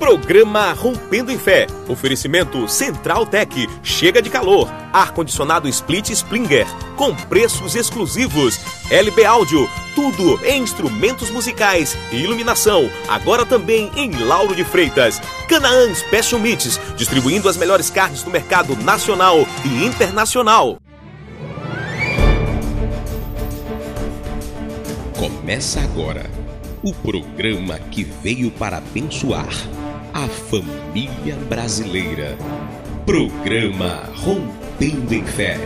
Programa Rompendo em Fé. Oferecimento Central Tech. Chega de calor. Ar-condicionado Split Splinger. Com preços exclusivos. LB Áudio. Tudo em instrumentos musicais e iluminação. Agora também em Lauro de Freitas. Canaã Special Meats. Distribuindo as melhores carnes do mercado nacional e internacional. Começa agora o programa que veio para abençoar a família brasileira. Programa Rompendo em Fé.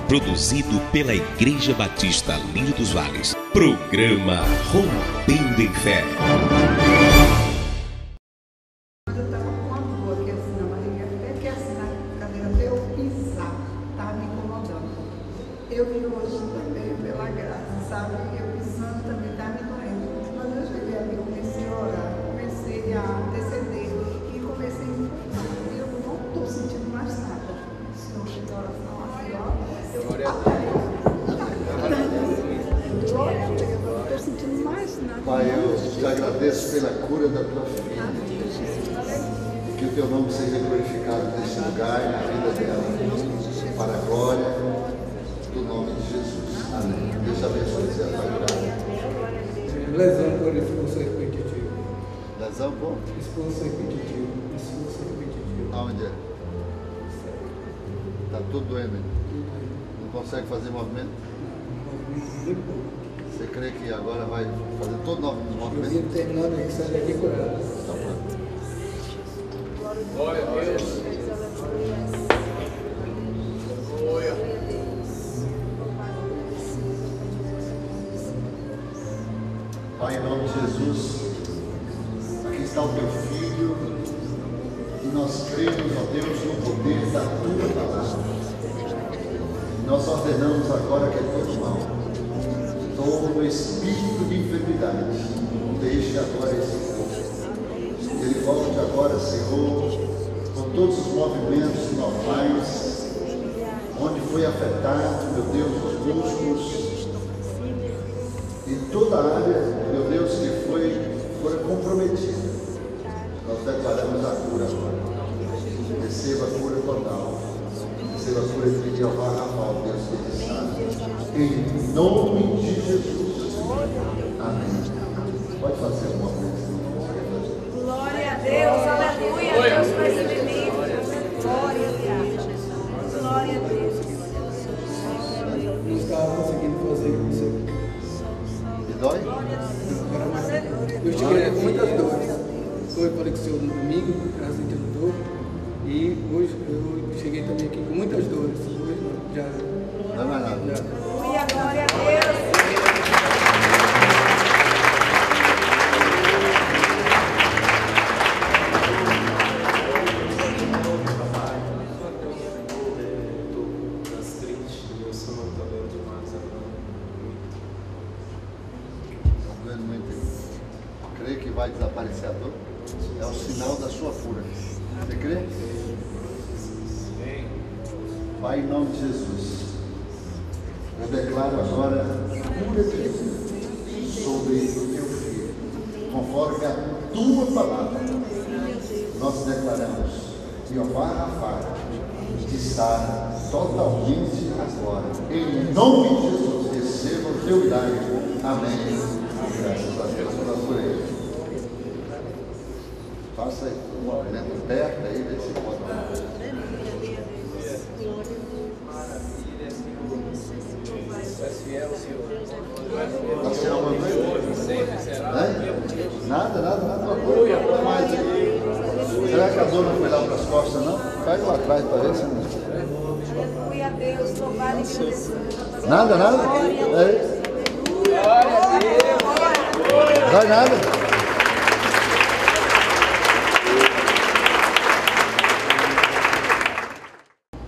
Produzido pela Igreja Batista Lírio dos Vales. Programa Rompendo em Fé. Eu estava com uma dor aqui assim na barriga, até que assim na cadeira até eu pisar, estava me incomodando. Eu vi hoje também pela graça, sabe? Eu pisando também estava me doendo. Quando eu cheguei ali, comecei a orar, comecei a interceder e comecei a impulsar. Eu não estou sentindo mais nada. O Senhor fez a oração assim, ó. Glória a Deus, eu não estou sentindo mais nada. Pai, eu te agradeço pela cura da tua filha. Que o teu nome seja glorificado neste lugar, na vida dela, para a glória do nome de Jesus. Amém. Deus abençoe você, a tua graça. Lesão por expulso repetitivo. Lesão por? Expulso repetitivo. Expulso repetitivo. Aonde é? Está tudo doendo. Não consegue fazer movimento? Muito pouco. Você crê que agora vai fazer todo novo Eu movimento? vim terminando aqui, sair daqui com ela. Tá pronto. Glória a Deus. Glória. Pai, em nome de Jesus, aqui está o teu filho e nós cremos, ó Deus, no poder da tua palavra. E nós ordenamos agora que todo mal, todo espírito de enfermidade, deixe agora esse corpo. Ele volte agora, Senhor, com todos os movimentos normais, onde foi afetado, meu Deus, os músculos, e toda a área, meu Deus, que foi comprometida. Nós declaramos a cura agora. Receba a cura total. Receba a cura de Jeová Rafael, Deus que te sabe. Em nome de Jesus. Amém. Pode fazer uma vez. Glória a Deus, aleluia. Deus faz inimigo. Glória a Deus. Glória a Deus. Não estava conseguindo fazer isso. Dói? Eu cheguei com muitas dores. Foi, falei com o senhor no domingo, sentindo dor. E hoje eu cheguei também aqui com muitas dores. Hoje já. Não é mais nada. Aleluia, glória a Deus. Vai desaparecer a dor, é o sinal da sua cura. Você crê? Pai, em nome de Jesus, eu declaro agora cura de Deus sobre o teu filho, conforme a tua palavra. Nós declaramos Jeová Rafa que sara totalmente agora. Em nome de Jesus, receba o teu milagre. Amém. Graças a Deus pela cura aí. Faça um movimento perto aí, vê se pode. Está sendo alguma coisa? Nada. Não mais aí. Será que a dor não foi lá para as costas, não? Cai lá atrás para ver se não. Aleluia a Deus, louvado e agradecido. Nada? É. Não vai nada.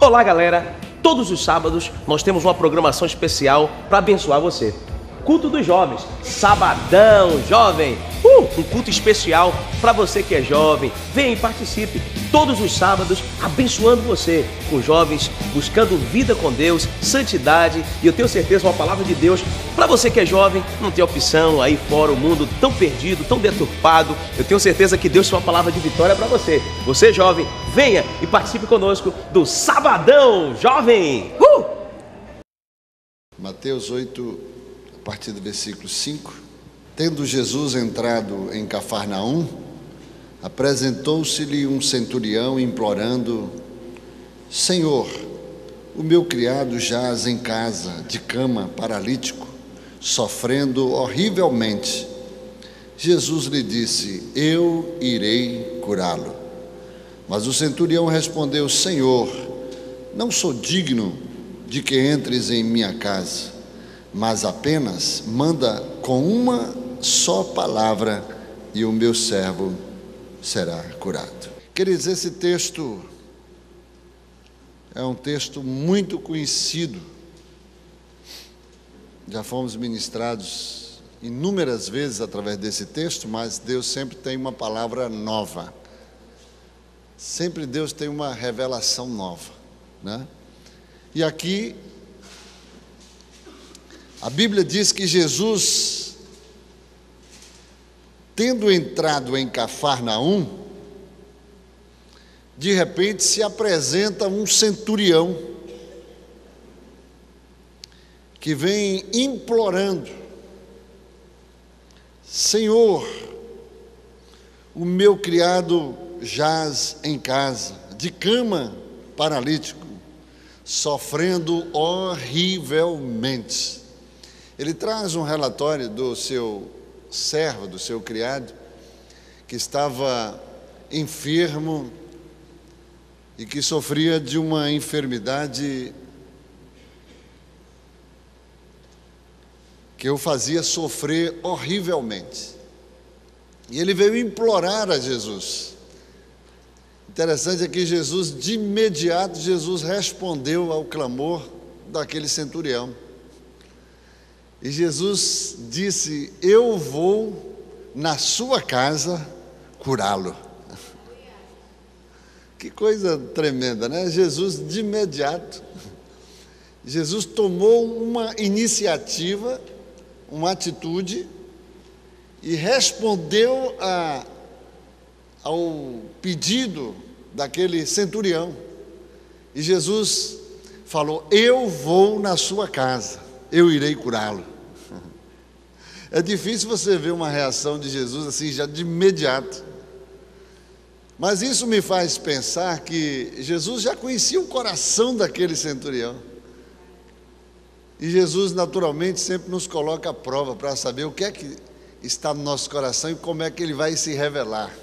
Olá galera, todos os sábados nós temos uma programação especial para abençoar você. Culto dos jovens, sabadão jovem, um culto especial para você que é jovem, vem e participe. todos os sábados abençoando você, com jovens buscando vida com Deus, santidade, e eu tenho certeza uma palavra de Deus para você que é jovem, não tem opção aí fora, o mundo tão perdido, tão deturpado. Eu tenho certeza que Deus tem uma palavra de vitória para você. Você jovem, venha e participe conosco do Sabadão Jovem. Mateus 8, a partir do versículo 5. Tendo Jesus entrado em Cafarnaum, apresentou-se-lhe um centurião implorando: Senhor, o meu criado jaz em casa, de cama, paralítico, sofrendo horrivelmente. Jesus lhe disse: eu irei curá-lo. Mas o centurião respondeu: Senhor, não sou digno de que entres em minha casa, mas apenas manda com uma só palavra e o meu servo será curado. Queridos, esse texto é um texto muito conhecido. Já fomos ministrados inúmeras vezes através desse texto, mas Deus sempre tem uma palavra nova. Sempre Deus tem uma revelação nova, né? E aqui, a Bíblia diz que Jesus, tendo entrado em Cafarnaum, de repente se apresenta um centurião, que vem implorando: Senhor, o meu criado jaz em casa, de cama, paralítico, sofrendo horrivelmente. Ele traz um relatório do seu servo, do seu criado, que estava enfermo e que sofria de uma enfermidade que o fazia sofrer horrivelmente. E ele veio implorar a Jesus. Interessante é que Jesus, de imediato, Jesus respondeu ao clamor daquele centurião. E Jesus disse: eu vou na sua casa curá-lo. Que coisa tremenda, né? Jesus, de imediato, Jesus tomou uma iniciativa, uma atitude, e respondeu ao pedido daquele centurião. E Jesus falou: eu vou na sua casa, eu irei curá-lo. É difícil você ver uma reação de Jesus assim, já de imediato. Mas isso me faz pensar que Jesus já conhecia o coração daquele centurião. E Jesus, naturalmente, sempre nos coloca à prova para saber o que é que está no nosso coração e como é que ele vai se revelar.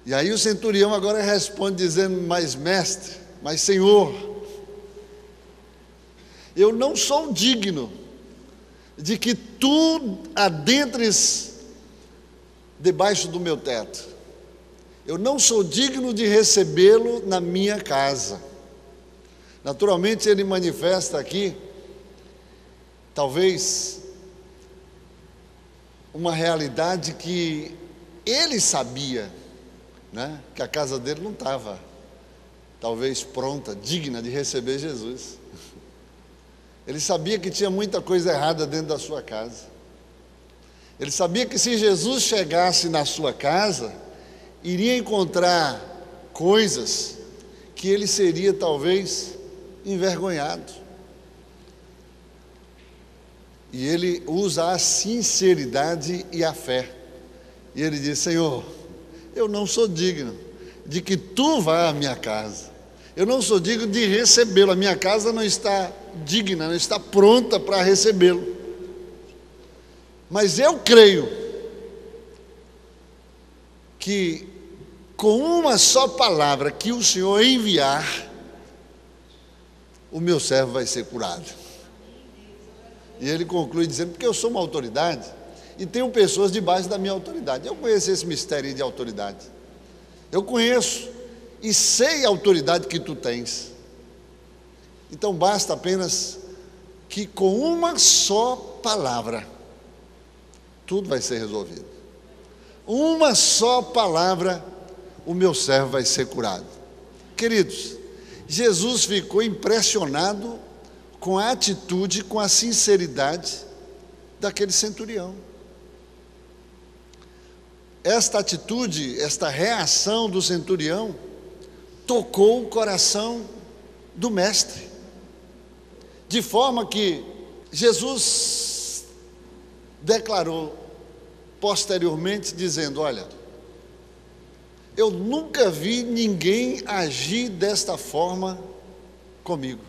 E aí o centurião agora responde dizendo: mas mestre, mas Senhor, eu não sou digno de que tu adentres debaixo do meu teto. Eu não sou digno de recebê-lo na minha casa. Naturalmente ele manifesta aqui, talvez, uma realidade que ele sabia, né? Que a casa dele não estava, talvez, pronta, digna de receber Jesus. Ele sabia que tinha muita coisa errada dentro da sua casa. Ele sabia que se Jesus chegasse na sua casa, iria encontrar coisas que ele seria, talvez, envergonhado. E ele usa a sinceridade e a fé. E ele diz: Senhor, eu não sou digno de que tu vá à minha casa. Eu não sou digno de recebê-lo. A minha casa não está digna, não está pronta para recebê-lo. Mas eu creio que com uma só palavra que o Senhor enviar, o meu servo vai ser curado. E ele conclui dizendo: porque eu sou uma autoridade e tenho pessoas debaixo da minha autoridade. Eu conheço esse mistério de autoridade. Eu conheço e sei a autoridade que tu tens. Então basta apenas que com uma só palavra tudo vai ser resolvido. Uma só palavra, o meu servo vai ser curado. Queridos, Jesus ficou impressionado com a atitude, com a sinceridade daquele centurião. Esta atitude, esta reação do centurião, tocou o coração do mestre, de forma que Jesus declarou posteriormente, dizendo: olha, eu nunca vi ninguém agir desta forma comigo.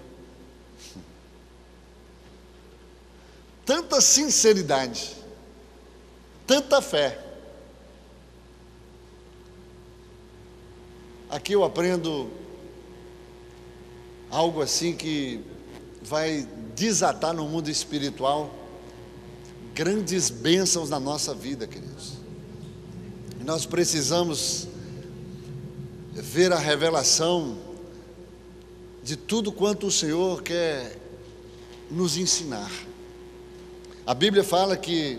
Tanta sinceridade, tanta fé. Aqui eu aprendo algo assim que vai desatar no mundo espiritual grandes bênçãos na nossa vida, queridos. E nós precisamos ver a revelação de tudo quanto o Senhor quer nos ensinar. A Bíblia fala que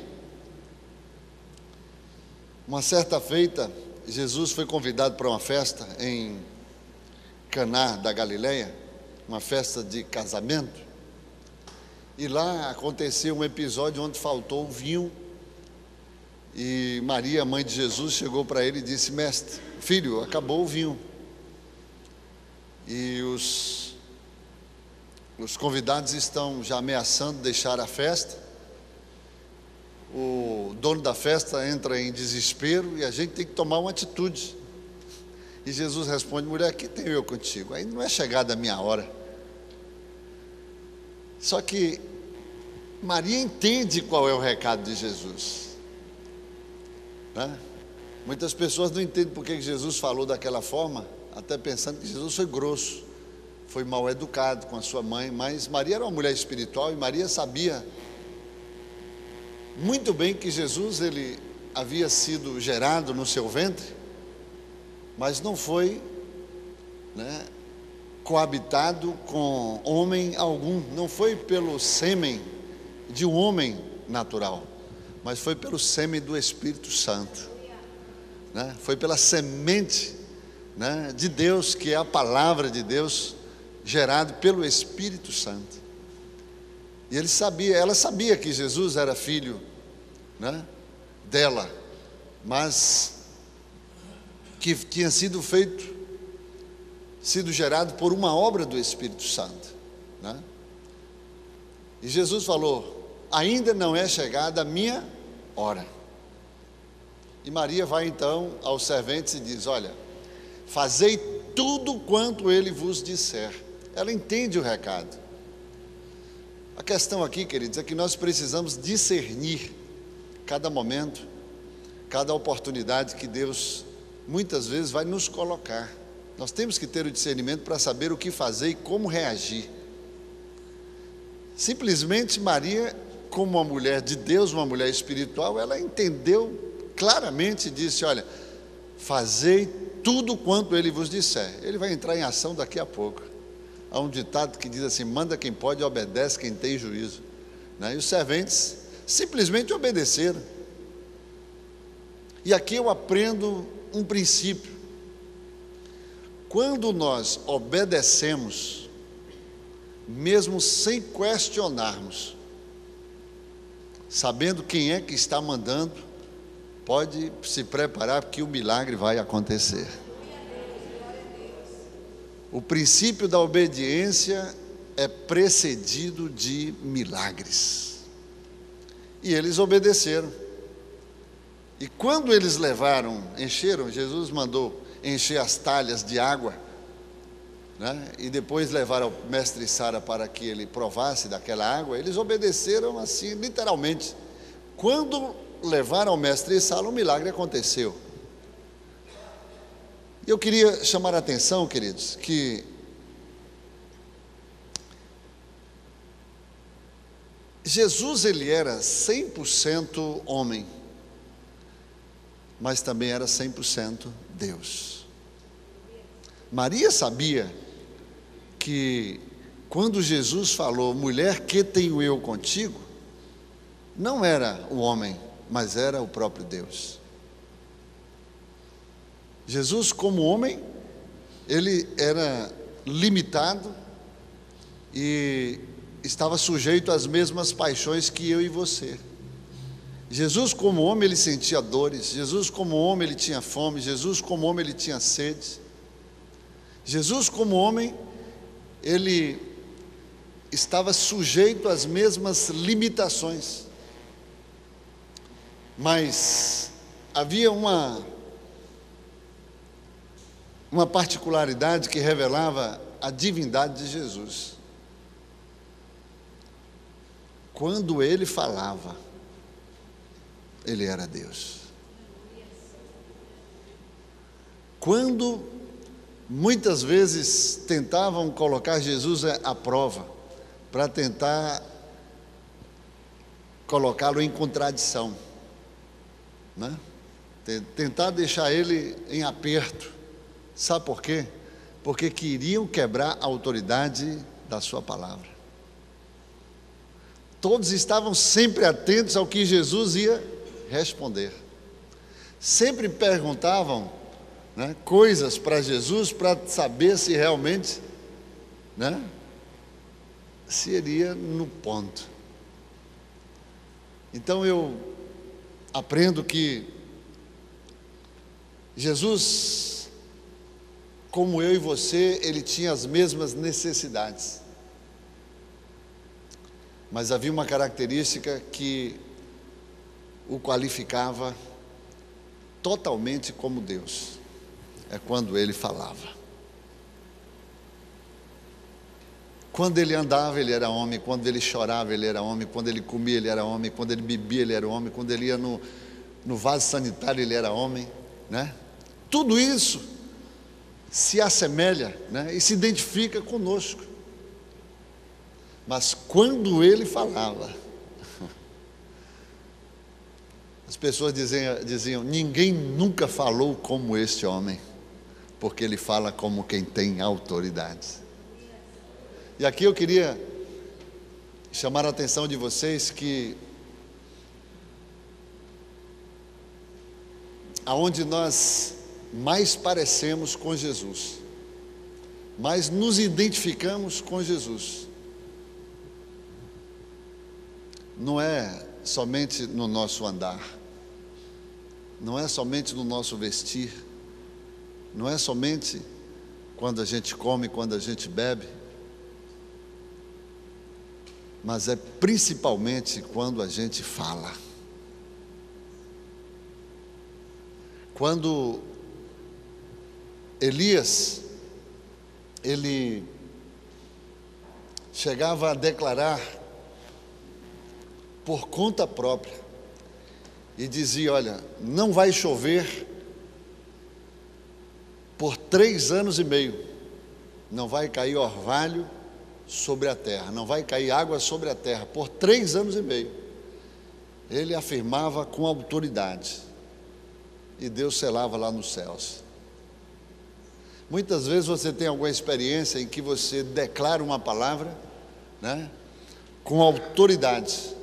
uma certa feita Jesus foi convidado para uma festa em Caná da Galileia, uma festa de casamento, e lá aconteceu um episódio onde faltou o vinho, e Maria, mãe de Jesus, chegou para ele e disse: mestre, filho, acabou o vinho. E os convidados estão já ameaçando deixar a festa. O dono da festa entra em desespero e a gente tem que tomar uma atitude. E Jesus responde: mulher, que tenho eu contigo? Ainda não é chegada a minha hora. Só que Maria entende qual é o recado de Jesus, né? Muitas pessoas não entendem porque Jesus falou daquela forma, até pensando que Jesus foi grosso, foi mal educado com a sua mãe. Mas Maria era uma mulher espiritual e Maria sabia muito bem que Jesus, ele havia sido gerado no seu ventre, mas não foi, né, coabitado com homem algum. Não foi pelo sêmen de um homem natural, mas foi pelo sêmen do Espírito Santo, né? Foi pela semente, né, de Deus, que é a palavra de Deus, gerado pelo Espírito Santo. E ela sabia que Jesus era filho, né, dela, mas que tinha sido gerado por uma obra do Espírito Santo, né? E Jesus falou: ainda não é chegada a minha hora. E Maria vai então aos serventes e diz: olha, fazei tudo quanto ele vos disser. Ela entende o recado. A questão aqui, queridos, é que nós precisamos discernir cada momento, cada oportunidade que Deus muitas vezes vai nos colocar. Nós temos que ter o discernimento para saber o que fazer e como reagir. Simplesmente Maria, como uma mulher de Deus, uma mulher espiritual, ela entendeu claramente e disse: olha, fazei tudo quanto ele vos disser. Ele vai entrar em ação daqui a pouco. Há um ditado que diz assim: manda quem pode, obedece quem tem juízo, né? E os serventes simplesmente obedeceram. E aqui eu aprendo um princípio: quando nós obedecemos, mesmo sem questionarmos, sabendo quem é que está mandando, pode se preparar, porque o milagre vai acontecer. O princípio da obediência é precedido de milagres. E eles obedeceram. E quando eles encheram, Jesus mandou encher as talhas de água, né? E depois levaram ao mestre Sara para que ele provasse daquela água. Eles obedeceram assim, literalmente. Quando levaram ao mestre Sara, o milagre aconteceu. Eu queria chamar a atenção, queridos, que Jesus, ele era 100% homem, mas também era 100% Deus. Maria sabia que quando Jesus falou: mulher, que tenho eu contigo? Não era o homem, mas era o próprio Deus. Jesus, como homem, ele era limitado e estava sujeito às mesmas paixões que eu e você. Jesus, como homem, ele sentia dores. Jesus, como homem, ele tinha fome. Jesus, como homem, ele tinha sede. Jesus, como homem, ele estava sujeito às mesmas limitações. Mas havia uma particularidade que revelava a divindade de Jesus. Quando ele falava, ele era Deus. Quando muitas vezes tentavam colocar Jesus à prova, para tentar colocá-lo em contradição, né? Tentar deixar ele em aperto. Sabe por quê? Porque queriam quebrar a autoridade da sua palavra. Todos estavam sempre atentos ao que Jesus ia responder. Sempre perguntavam, né, coisas para Jesus para saber se realmente, né, se ele ia no ponto. Então eu aprendo que Jesus, como eu e você, ele tinha as mesmas necessidades. Mas havia uma característica que o qualificava totalmente como Deus. É quando ele falava. Quando ele andava, ele era homem. Quando ele chorava, ele era homem. Quando ele comia, ele era homem. Quando ele bebia, ele era homem. Quando ele ia no vaso sanitário, ele era homem, né? Tudo isso se assemelha, né, e se identifica conosco. Mas quando ele falava, as pessoas diziam, ninguém nunca falou como este homem, porque ele fala como quem tem autoridade. E aqui eu queria chamar a atenção de vocês que aonde nós mais parecemos com Jesus, mais nos identificamos com Jesus, não é somente no nosso andar, não é somente no nosso vestir, não é somente quando a gente come, quando a gente bebe, mas é principalmente quando a gente fala. Quando Elias, ele chegava a declarar por conta própria e dizia, olha, não vai chover por 3 anos e meio, não vai cair orvalho sobre a terra, não vai cair água sobre a terra por 3 anos e meio. Ele afirmava com autoridade e Deus selava lá nos céus. Muitas vezes você tem alguma experiência em que você declara uma palavra, né, com autoridade.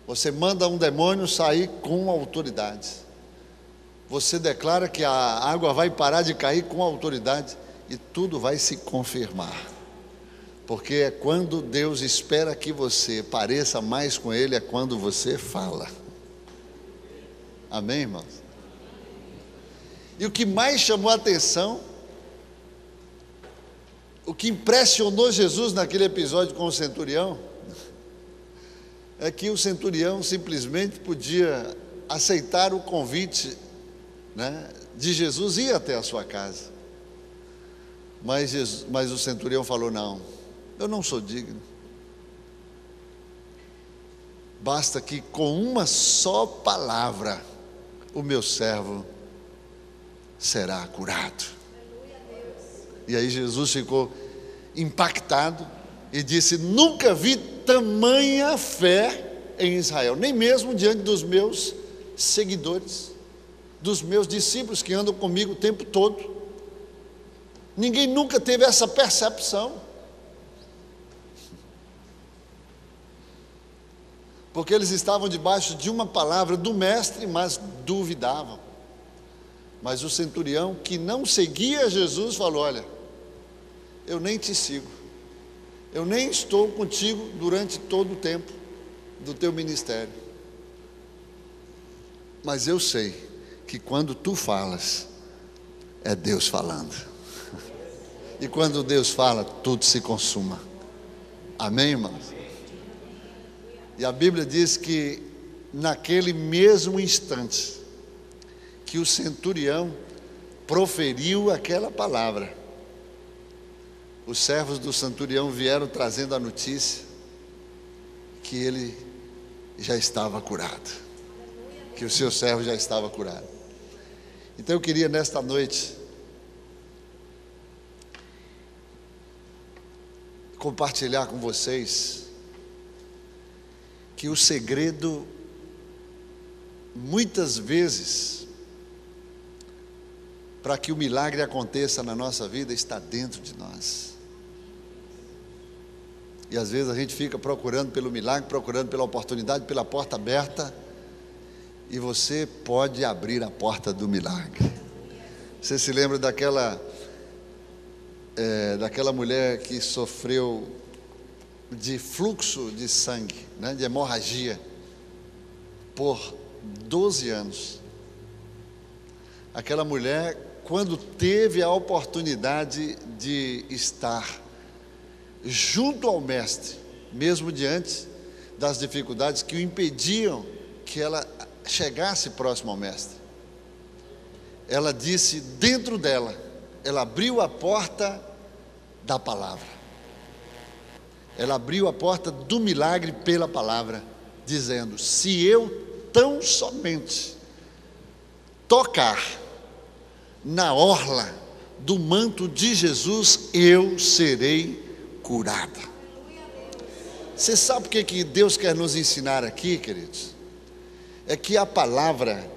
Você manda um demônio sair com autoridade. Você declara que a água vai parar de cair com autoridade e tudo vai se confirmar. Porque é quando Deus espera que você pareça mais com Ele, é quando você fala. Amém, irmãos? E o que mais chamou a atenção, o que impressionou Jesus naquele episódio com o centurião, é que o centurião simplesmente podia aceitar o convite, né, de Jesus e ir até a sua casa. Mas o centurião falou, não, eu não sou digno. Basta que com uma só palavra o meu servo será curado. E aí Jesus ficou impactado e disse, nunca vi tamanha fé em Israel, nem mesmo diante dos meus seguidores, dos meus discípulos que andam comigo o tempo todo. Ninguém nunca teve essa percepção, porque eles estavam debaixo de uma palavra do mestre, mas duvidavam. Mas o centurião que não seguia Jesus falou: olha, eu nem te sigo, eu nem estou contigo durante todo o tempo do teu ministério, mas eu sei que quando tu falas, é Deus falando, e quando Deus fala, tudo se consuma. Amém, irmãos? E a Bíblia diz que naquele mesmo instante que o centurião proferiu aquela palavra, os servos do centurião vieram trazendo a notícia que ele já estava curado, que o seu servo já estava curado. Então eu queria nesta noite compartilhar com vocês que o segredo, muitas vezes, para que o milagre aconteça na nossa vida, está dentro de nós. E às vezes a gente fica procurando pelo milagre, procurando pela oportunidade, pela porta aberta, e você pode abrir a porta do milagre. Você se lembra daquela mulher que sofreu de fluxo de sangue, né, de hemorragia, por 12 anos. Aquela mulher, quando teve a oportunidade de estar junto ao Mestre, mesmo diante das dificuldades que o impediam que ela chegasse próximo ao Mestre, ela disse dentro dela, ela abriu a porta da palavra, ela abriu a porta do milagre pela palavra, dizendo: se eu tão somente tocar na orla do manto de Jesus, eu serei curada. Você sabe o que Deus quer nos ensinar aqui, queridos? É que a palavra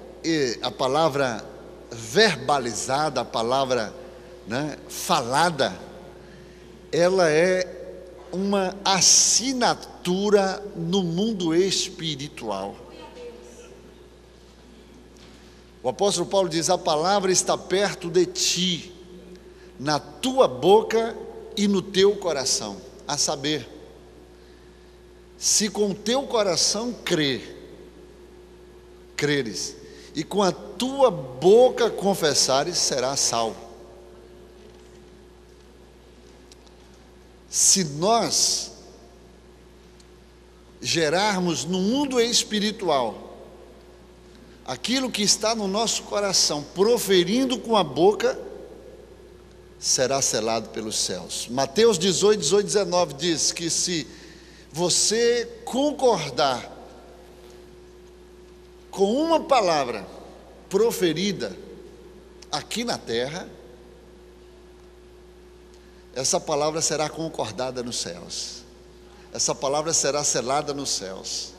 verbalizada, a palavra, né, falada, ela é uma assinatura no mundo espiritual. O apóstolo Paulo diz: a palavra está perto de ti, na tua boca e no teu coração. A saber, se com o teu coração creres, e com a tua boca confessares, serás salvo. Se nós gerarmos no mundo espiritual aquilo que está no nosso coração, proferindo com a boca, será selado pelos céus. Mateus 18, 19 diz que se você concordar com uma palavra proferida aqui na terra, essa palavra será concordada nos céus, essa palavra será selada nos céus.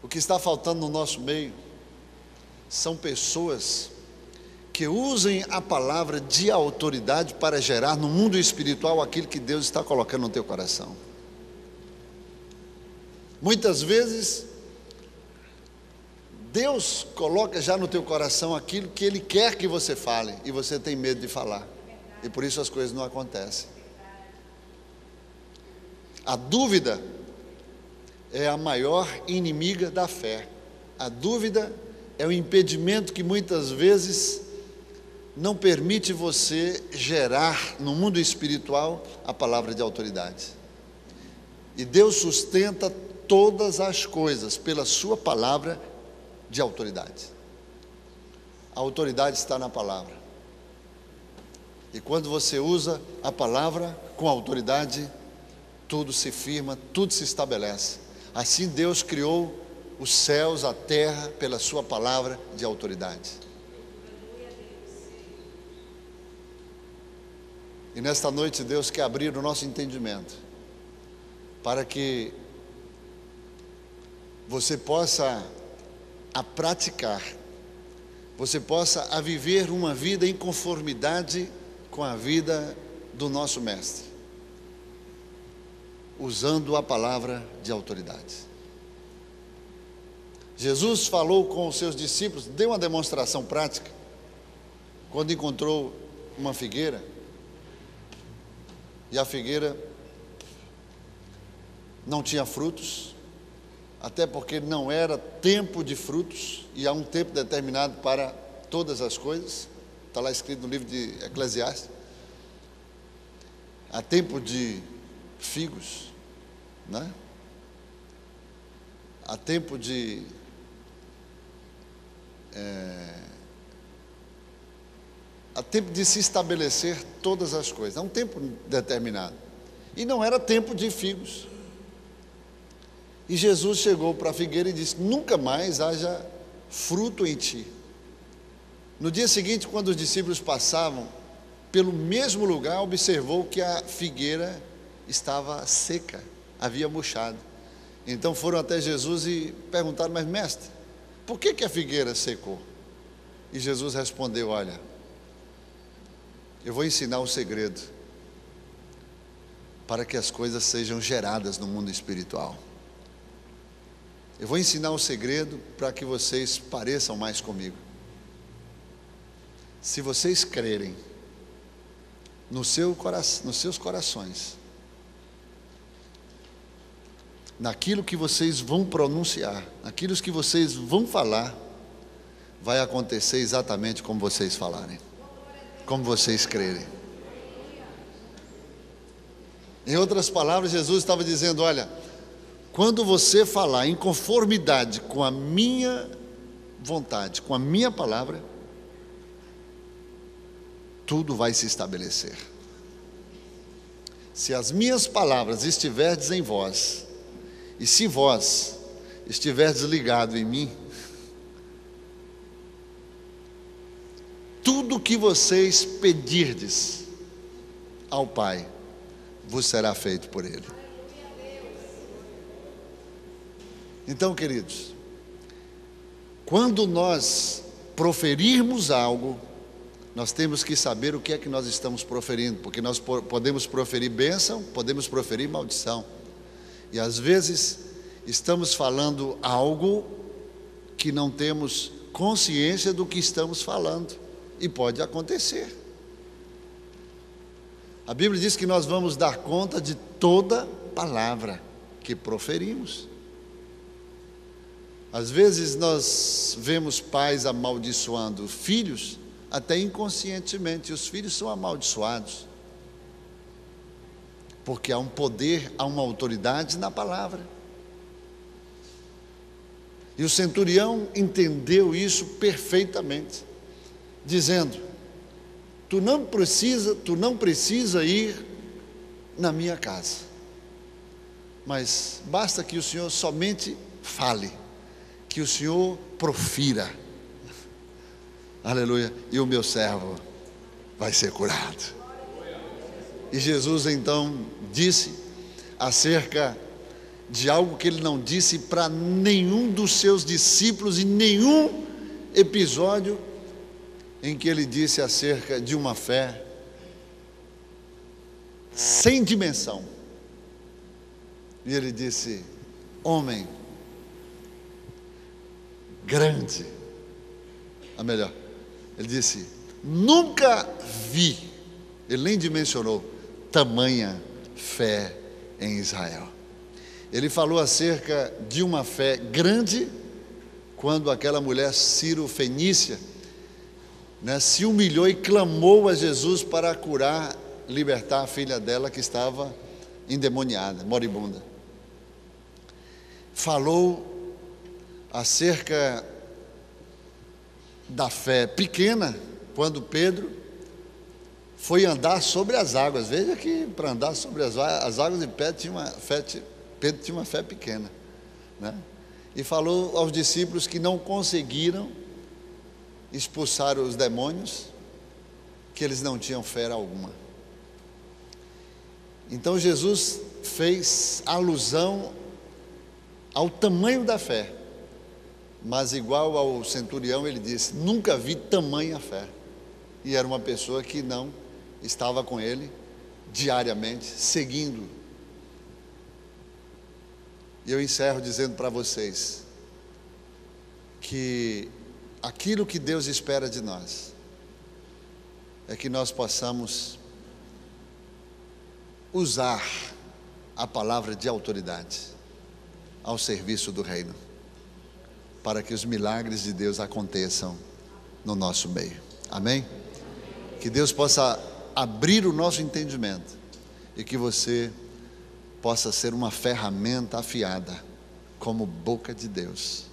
O que está faltando no nosso meio são pessoas que usem a palavra de autoridade para gerar no mundo espiritual aquilo que Deus está colocando no teu coração. Muitas vezes Deus coloca já no teu coração aquilo que Ele quer que você fale, e você tem medo de falar, e por isso as coisas não acontecem. A dúvida é a maior inimiga da fé. A dúvida é o impedimento que muitas vezes não permite você gerar no mundo espiritual a palavra de autoridade. E Deus sustenta todas as coisas pela sua palavra de autoridade. A autoridade está na palavra. E quando você usa a palavra com autoridade, tudo se firma, tudo se estabelece. Assim Deus criou os céus, a terra, pela sua palavra de autoridade. E nesta noite Deus quer abrir o nosso entendimento, para que você possa a praticar, você possa a viver uma vida em conformidade com a vida do nosso Mestre, usando a palavra de autoridade. Jesus falou com os seus discípulos, deu uma demonstração prática, quando encontrou uma figueira, e a figueira não tinha frutos, até porque não era tempo de frutos, e há um tempo determinado para todas as coisas, está lá escrito no livro de Eclesiastes. Há tempo de figos, né? Há tempo de há tempo de se estabelecer todas as coisas. Há um tempo determinado. E não era tempo de figos. E Jesus chegou para a figueira e disse: nunca mais haja fruto em ti. No dia seguinte, quando os discípulos passavam pelo mesmo lugar, observou que a figueira estava seca, havia murchado. Então foram até Jesus e perguntaram: mas mestre, por que a figueira secou? E Jesus respondeu: olha, eu vou ensinar o segredo para que as coisas sejam geradas no mundo espiritual. Eu vou ensinar o segredo para que vocês pareçam mais comigo. Se vocês crerem nos seus corações, naquilo que vocês vão pronunciar, naquilo que vocês vão falar, vai acontecer exatamente como vocês falarem, como vocês crerem. Em outras palavras, Jesus estava dizendo: olha, quando você falar em conformidade com a minha vontade, com a minha palavra, tudo vai se estabelecer. Se as minhas palavras estiverdes em vós, e se vós estiverdes ligado em mim, tudo que vocês pedirdes ao Pai vos será feito por Ele. Então, queridos, quando nós proferirmos algo, nós temos que saber o que é que nós estamos proferindo, porque nós podemos proferir bênção, podemos proferir maldição, e às vezes estamos falando algo que não temos consciência do que estamos falando, e pode acontecer. A Bíblia diz que nós vamos dar conta de toda palavra que proferimos. Às vezes nós vemos pais amaldiçoando filhos, até inconscientemente, os filhos são amaldiçoados, porque há um poder, há uma autoridade na palavra. E o centurião entendeu isso perfeitamente, dizendo: tu não precisa ir na minha casa, mas basta que o Senhor somente fale, que o Senhor profira, aleluia, e o meu servo vai ser curado. E Jesus então disse acerca de algo que ele não disse para nenhum dos seus discípulos, em nenhum episódio em que ele disse acerca de uma fé sem dimensão. E ele disse: homem grande, a melhor, ele disse: nunca vi, ele nem dimensionou, tamanha fé em Israel. Ele falou acerca de uma fé grande, quando aquela mulher Ciro-fenícia, se humilhou e clamou a Jesus para curar, libertar a filha dela que estava endemoniada, moribunda. Falou acerca da fé pequena, quando Pedro foi andar sobre as águas. Veja que para andar sobre as águas de Pedro tinha uma fé pequena, né? E falou aos discípulos que não conseguiram expulsar os demônios, que eles não tinham fé alguma. Então Jesus fez alusão ao tamanho da fé, mas igual ao centurião ele disse: nunca vi tamanha fé. E era uma pessoa que não estava com ele diariamente, seguindo. E eu encerro dizendo para vocês: que aquilo que Deus espera de nós é que nós possamos usar a palavra de autoridade ao serviço do reino, para que os milagres de Deus aconteçam no nosso meio. Amém? Que Deus possa abrir o nosso entendimento e que você possa ser uma ferramenta afiada como boca de Deus.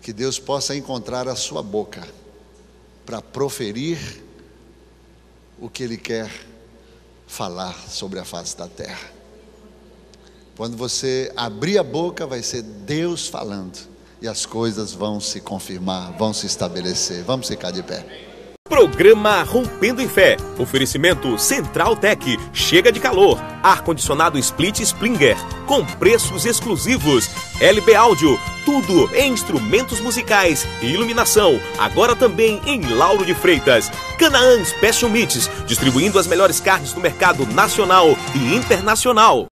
Que Deus possa encontrar a sua boca para proferir o que Ele quer falar sobre a face da terra. Quando você abrir a boca, vai ser Deus falando, e as coisas vão se confirmar, vão se estabelecer. Vamos ficar de pé. Programa Rompendo em Fé. Oferecimento Central Tech. Chega de calor. Ar-condicionado Split Splinger com preços exclusivos. LB Áudio. Tudo em instrumentos musicais e iluminação. Agora também em Lauro de Freitas. Canaã Special Meats. Distribuindo as melhores carnes do mercado nacional e internacional.